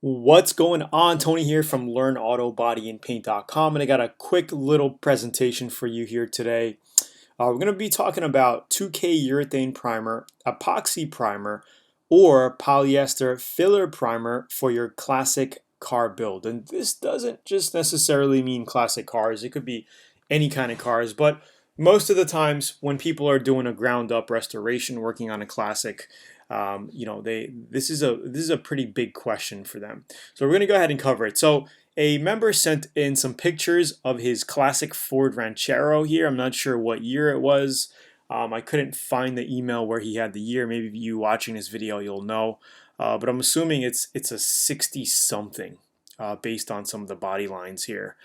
What's going on? Tony here from LearnAutoBodyAndPaint.com, and I got a quick little presentation for you here today. We're going to be talking about 2K urethane primer, epoxy primer, or polyester filler primer for your classic car build. And this doesn't just necessarily mean classic cars. It could be any kind of cars, but most of the times when people are doing a ground up restoration working on a classic, this is a pretty big question for them. So we're going to go ahead and cover it. So a member sent in some pictures of his classic Ford Ranchero here. I'm not sure what year it was. I couldn't find the email where he had the year. Maybe you watching this video, you'll know. But I'm assuming it's a 60 something based on some of the body lines here.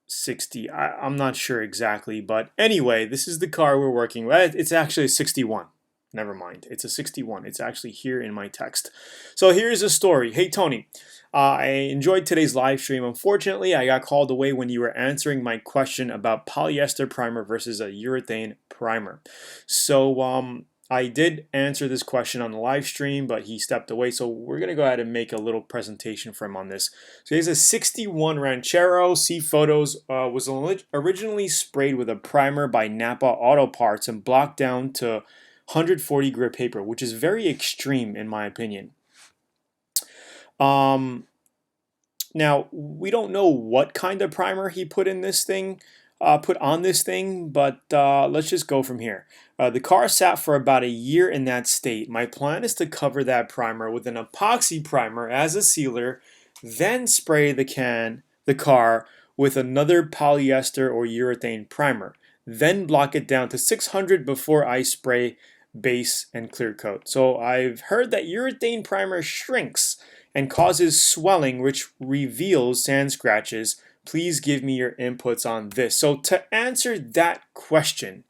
60, I'm not sure exactly, but anyway, this is the car we're working with. It's actually a 61. Never mind, it's a 61. It's actually here in my text. So here's the story. Hey Tony, I enjoyed today's live stream. Unfortunately, I got called away when you were answering my question about polyester primer versus a urethane primer. So I did answer this question on the live stream, but he stepped away. So we're going to go ahead and make a little presentation for him on this. So here's a 61 Ranchero. See photos. Was originally sprayed with a primer by Napa Auto Parts and blocked down to 140 grit paper, which is very extreme in my opinion. Now we don't know what kind of primer he put in this thing, but let's just go from here. The car sat for about a year in that state. My plan is to cover that primer with an epoxy primer as a sealer, then spray the car with another polyester or urethane primer, then block it down to 600 before I spray base and clear coat. So I've heard that urethane primer shrinks and causes swelling, which reveals sand scratches. Please give me your inputs on this. So to answer that question,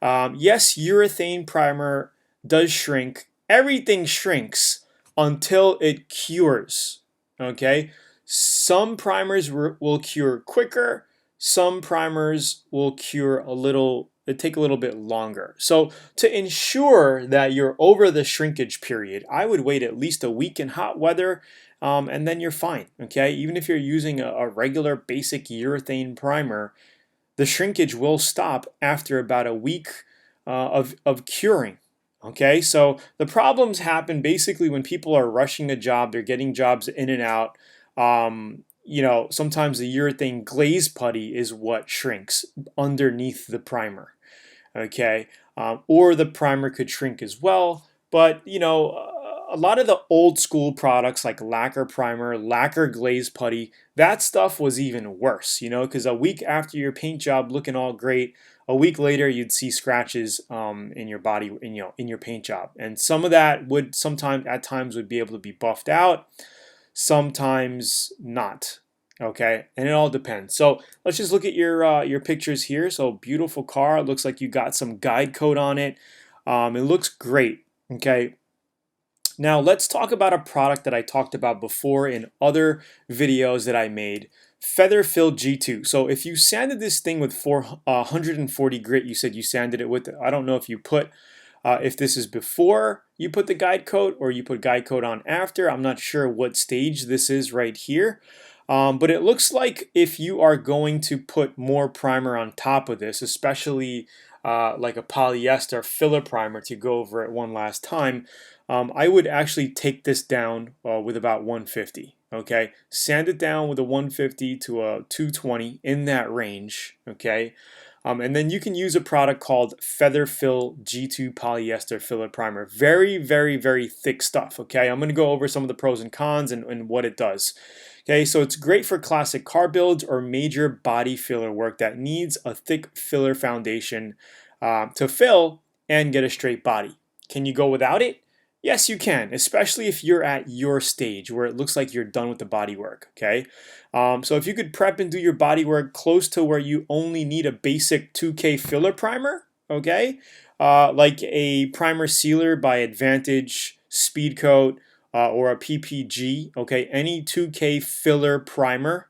yes, urethane primer does shrink. Everything shrinks until it cures. Okay, some primers will cure quicker. Some primers will cure it take a little bit longer. So to ensure that you're over the shrinkage period, I would wait at least a week in hot weather, and then you're fine. Okay, even if you're using a regular basic urethane primer, the shrinkage will stop after about a week of curing. Okay, so the problems happen basically when people are rushing a job, they're getting jobs in and out. Sometimes the urethane glaze putty is what shrinks underneath the primer. Okay, or the primer could shrink as well. But a lot of the old school products like lacquer primer, lacquer glaze putty, that stuff was even worse. Because a week after your paint job looking all great, a week later you'd see scratches in your body, in your paint job, and some of that would at times would be able to be buffed out, sometimes not. Okay, and it all depends. So let's just look at your pictures here. So beautiful car. It looks like you got some guide coat on it. It looks great. Okay. Now let's talk about a product that I talked about before in other videos that I made. Feather Fill G2. So if you sanded this thing with 140 grit, you said you sanded it with. I don't know if you put. If this is before you put the guide coat or you put guide coat on after. I'm not sure what stage this is right here. But it looks like if you are going to put more primer on top of this, especially like a polyester filler primer, to go over it one last time, I would actually take this down with about 150. Okay, sand it down with a 150 to a 220 in that range. Okay. And then you can use a product called Feather Fill G2 Polyester Filler Primer. Very, very, very thick stuff. Okay, I'm going to go over some of the pros and cons and what it does. Okay, so it's great for classic car builds or major body filler work that needs a thick filler foundation to fill and get a straight body. Can you go without it? Yes, you can, especially if you're at your stage where it looks like you're done with the body work. Okay, so if you could prep and do your body work close to where you only need a basic 2K filler primer, okay, like a primer sealer by Advantage, Speed Coat, or a PPG, okay, any 2K filler primer,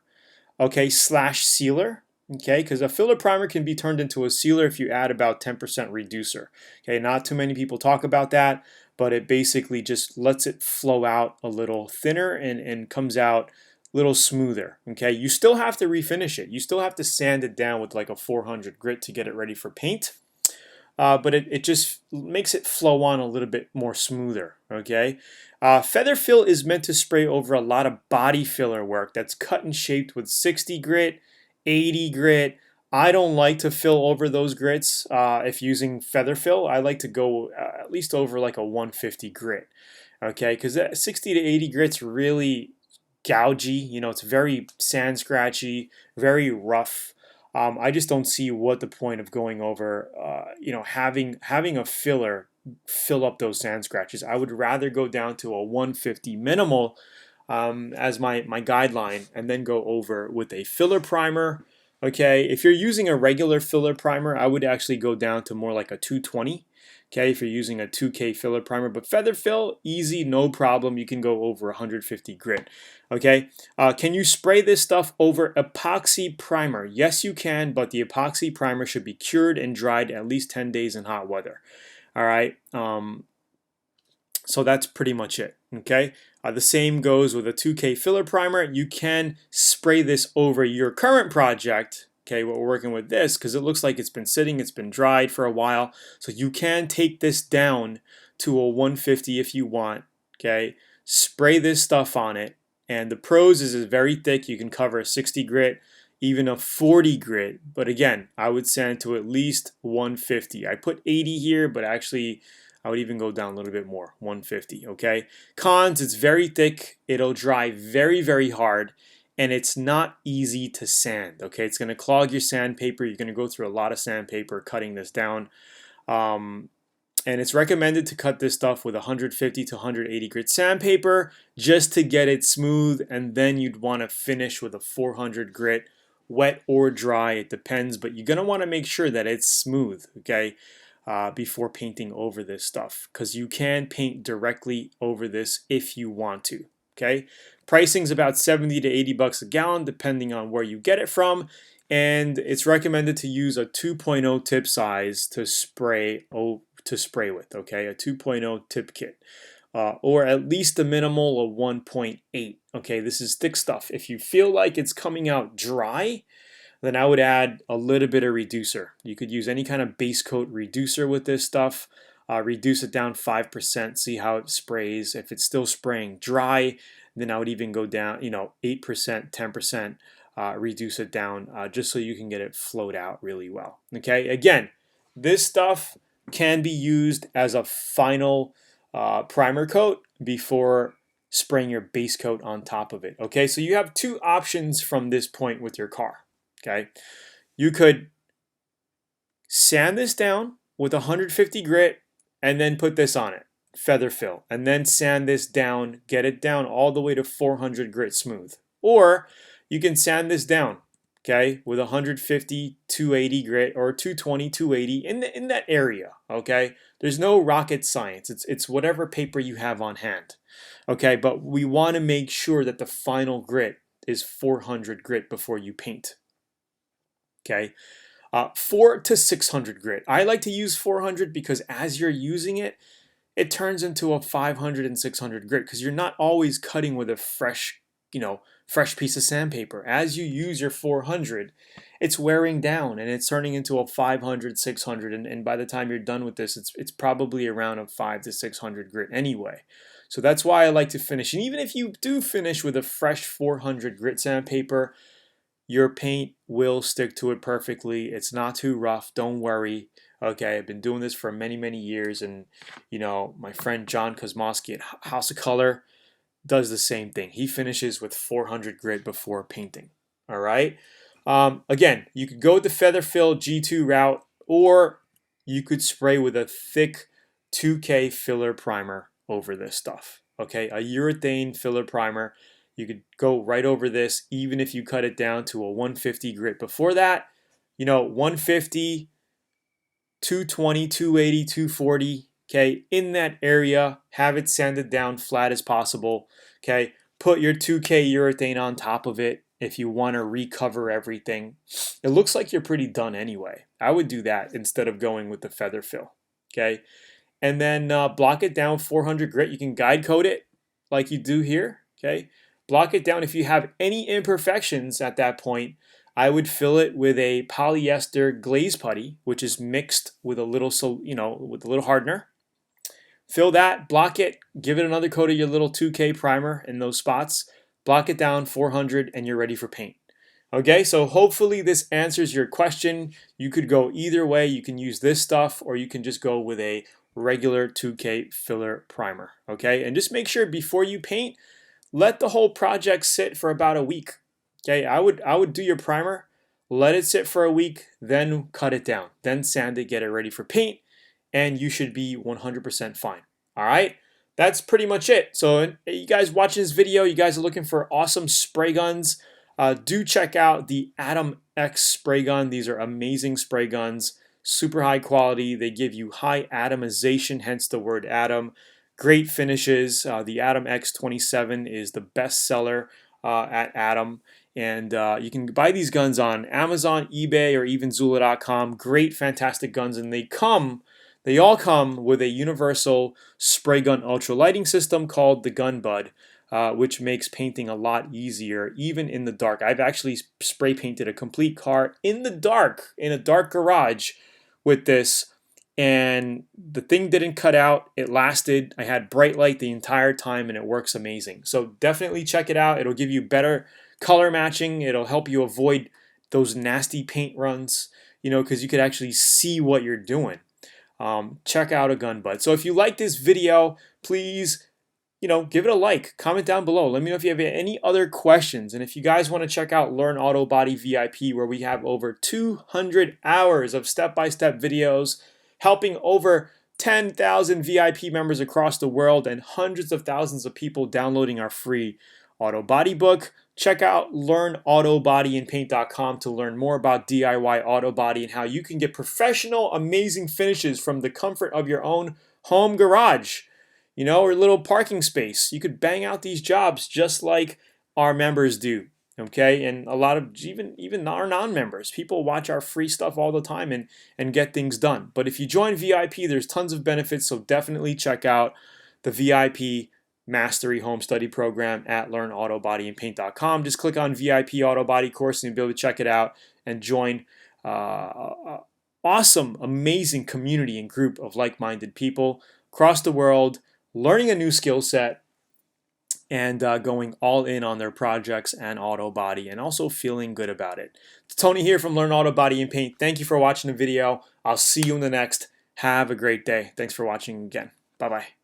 okay, slash sealer. Okay, because a filler primer can be turned into a sealer if you add about 10% reducer. Okay, not too many people talk about that, but it basically just lets it flow out a little thinner and comes out a little smoother. Okay, you still have to refinish it. You still have to sand it down with like a 400 grit to get it ready for paint. But it just makes it flow on a little bit more smoother. Okay, feather fill is meant to spray over a lot of body filler work that's cut and shaped with 60 grit, 80 grit. I don't like to fill over those grits if using feather fill. I like to go at least over like a 150 grit. Okay, because 60 to 80 grits really gougy. You know, it's very sand scratchy, very rough. I just don't see what the point of going over, having a filler fill up those sand scratches. I would rather go down to a 150 minimal as my guideline, and then go over with a filler primer. Okay, if you're using a regular filler primer, I would actually go down to more like a 220. Okay, if you're using a 2K filler primer, but feather fill, easy, no problem. You can go over 150 grit. Okay, can you spray this stuff over epoxy primer? Yes, you can, but the epoxy primer should be cured and dried at least 10 days in hot weather. All right, so that's pretty much it. Okay, the same goes with a 2K filler primer. You can spray this over your current project. Okay, what we're working with this, because it looks like it's been sitting, it's been dried for a while. So you can take this down to a 150 if you want. Okay, spray this stuff on it. And the pros is it's very thick. You can cover a 60 grit, even a 40 grit. But again, I would sand to at least 150. I put 80 here, but actually I would even go down a little bit more, 150. Okay. Cons, it's very thick. It'll dry very, very hard. And it's not easy to sand. Okay, it's going to clog your sandpaper. You're going to go through a lot of sandpaper cutting this down. And it's recommended to cut this stuff with 150 to 180 grit sandpaper just to get it smooth, and then you'd want to finish with a 400 grit, wet or dry, it depends, but you're going to want to make sure that it's smooth, okay, before painting over this stuff, because you can paint directly over this if you want to. Okay, pricing's about 70 to 80 bucks a gallon depending on where you get it from, and it's recommended to use a 2.0 tip size to spray with. Okay, a 2.0 tip kit, or at least a minimal of 1.8. Okay, this is thick stuff. If you feel like it's coming out dry, then I would add a little bit of reducer. You could use any kind of base coat reducer with this stuff. Reduce it down 5%, see how it sprays. If it's still spraying dry, then I would even go down, 8%, 10%, reduce it down just so you can get it flowed out really well. Okay, again, this stuff can be used as a final primer coat before spraying your base coat on top of it. Okay, so you have two options from this point with your car. Okay, you could sand this down with 150 grit and then put this on it, feather fill, and then sand this down, get it down all the way to 400 grit smooth. Or you can sand this down, okay, with 150, 280 grit, or 220, 280 in that area, okay? There's no rocket science. It's whatever paper you have on hand, okay? But we want to make sure that the final grit is 400 grit before you paint, okay? 4 to 600 grit. I like to use 400 because as you're using it, it turns into a 500 and 600 grit because you're not always cutting with a fresh piece of sandpaper. As you use your 400, it's wearing down and it's turning into a 500, 600, and by the time you're done with this, it's probably around a 5 to 600 grit anyway. So that's why I like to finish. And even if you do finish with a fresh 400 grit sandpaper, your paint will stick to it perfectly. It's not too rough. Don't worry. Okay, I've been doing this for many, many years, and my friend John Kosmowski at House of Color does the same thing. He finishes with 400 grit before painting. All right. Again, you could go with the feather fill G2 route, or you could spray with a thick 2K filler primer over this stuff. Okay, a urethane filler primer. You could go right over this, even if you cut it down to a 150 grit before that. 150, 220, 280, 240. Okay, in that area, have it sanded down flat as possible. Okay, put your 2K urethane on top of it if you want to recover everything. It looks like you're pretty done anyway. I would do that instead of going with the feather fill. Okay, and then block it down 400 grit. You can guide code it like you do here, okay? Block it down. If you have any imperfections at that point, I would fill it with a polyester glaze putty, which is mixed with a little, with a little hardener. Fill that, block it, give it another coat of your little 2K primer in those spots, block it down 400, and you're ready for paint. Okay, so hopefully this answers your question. You could go either way. You can use this stuff, or you can just go with a regular 2K filler primer. Okay, and just make sure before you paint, let the whole project sit for about a week. Okay, I would do your primer, let it sit for a week, then cut it down, then sand it, get it ready for paint, and you should be 100% fine. All right, that's pretty much it. So you guys watching this video, you guys are looking for awesome spray guns, do check out the Atom X spray gun. These are amazing spray guns, super high quality. They give you high atomization, hence the word atom. Great finishes. The Atom X27 is the best seller at Atom. And you can buy these guns on Amazon, eBay, or even Zula.com. Great, fantastic guns, and they all come with a universal spray gun ultra lighting system called the Gun Bud, which makes painting a lot easier, even in the dark. I've actually spray painted a complete car in the dark, in a dark garage with this, and the thing didn't cut out. It lasted. I had bright light the entire time, and it works amazing. So definitely check it out. It'll give you better color matching. It'll help you avoid those nasty paint runs, because you could actually see what you're doing. Check out a Gun Bud. So if you like this video, please, give it a like, comment down below. Let me know if you have any other questions. And if you guys want to check out Learn Auto Body VIP, where we have over 200 hours of step-by-step videos helping over 10,000 VIP members across the world and hundreds of thousands of people downloading our free auto body book, check out learnautobodyandpaint.com to learn more about DIY auto body and how you can get professional, amazing finishes from the comfort of your own home garage, or little parking space. You could bang out these jobs just like our members do. Okay, and a lot of even our non-members, people watch our free stuff all the time and get things done. But if you join VIP, there's tons of benefits, so definitely check out the VIP Mastery Home Study Program at learnautobodyandpaint.com. Just click on VIP Auto Body Course and you'll be able to check it out and join awesome, amazing community and group of like-minded people across the world, learning a new skill set, and going all in on their projects and auto body, and also feeling good about it. It's Tony here from Learn Auto Body and Paint. Thank you for watching the video. I'll see you in the next. Have a great day. Thanks for watching again. Bye-bye.